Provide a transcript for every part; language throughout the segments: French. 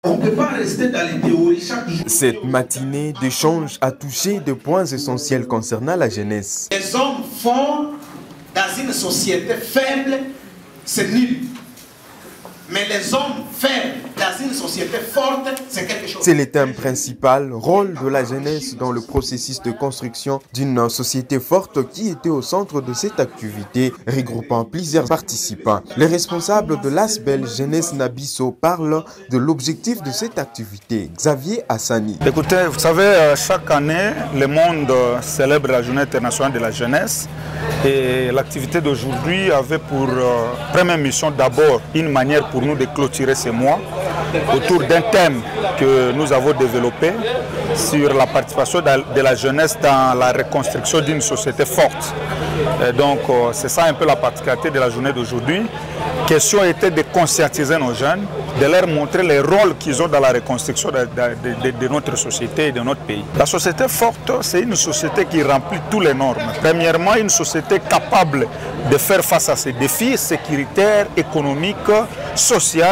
On ne peut pas rester dans les théories chaque jour. Cette matinée d'échange a touché des points essentiels concernant la jeunesse. Les hommes forts dans une société faible, c'est nul. Mais les hommes faibles dans une société forte, c'est quelque chose. C'est le thème principal, rôle de la jeunesse dans le processus de construction d'une société forte qui était au centre de cette activité, regroupant plusieurs participants. Les responsables de l'ASBEL Jeunesse Nabisso parlent de l'objectif de cette activité. Xavier Hassani. Écoutez, vous savez, chaque année, le monde célèbre la Journée internationale de la jeunesse. Et l'activité d'aujourd'hui avait pour première mission d'abord une manière pour nous de clôturer ces mois autour d'un thème que nous avons développé sur la participation de la jeunesse dans la reconstruction d'une société forte. Et donc c'est ça un peu la particularité de la journée d'aujourd'hui. Question était de conscientiser nos jeunes, de leur montrer les rôles qu'ils ont dans la reconstruction de notre société et de notre pays. La société forte, c'est une société qui remplit toutes les normes. Premièrement, une société capable de faire face à ces défis sécuritaires, économiques, sociaux,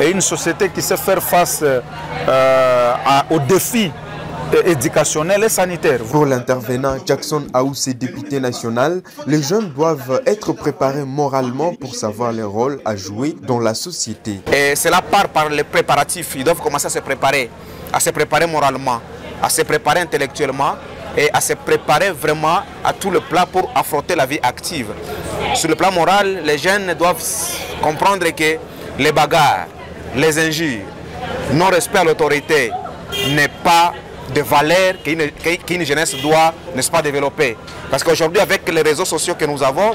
et une société qui sait faire face aux défis éducationnel et sanitaire. Pour l'intervenant Jackson Aoussé, député national, les jeunes doivent être préparés moralement pour savoir le rôle à jouer dans la société. Et cela part par les préparatifs. Ils doivent commencer à se préparer moralement, à se préparer intellectuellement et à se préparer vraiment à tout le plan pour affronter la vie active. Sur le plan moral, les jeunes doivent comprendre que les bagarres, les injures, non-respect à l'autorité n'est pas de valeurs qu'une jeunesse doit, n'est-ce pas, développer. Parce qu'aujourd'hui, avec les réseaux sociaux que nous avons,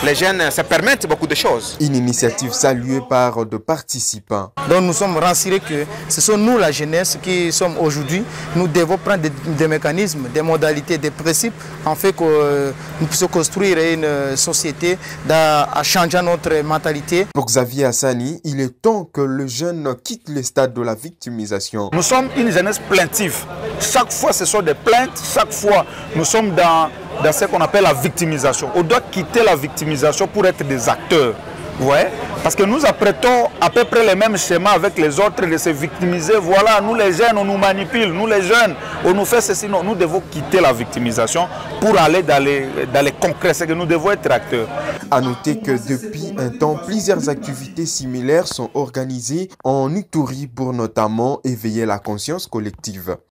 les jeunes se permettent beaucoup de choses. Une initiative saluée par des participants. Donc nous sommes rassurés que ce sont nous, la jeunesse, qui sommes aujourd'hui. Nous devons prendre des mécanismes, des modalités, des principes, en fait que nous puissions construire une société en changeant notre mentalité. Pour Xavier Hassani, il est temps que le jeune quitte le stade de la victimisation. Nous sommes une jeunesse plaintive. Chaque fois, ce sont des plaintes. Chaque fois, nous sommes dans ce qu'on appelle la victimisation. On doit quitter la victimisation pour être des acteurs. Vous voyez? Parce que nous apprêtons à peu près les mêmes schémas avec les autres de se victimiser. Voilà, nous les jeunes, on nous manipule. Nous les jeunes, on nous fait ceci. Non, nous devons quitter la victimisation pour aller dans les concrets. C'est que nous devons être acteurs. À noter que depuis un temps, plusieurs activités similaires sont organisées en Ituri pour notamment éveiller la conscience collective.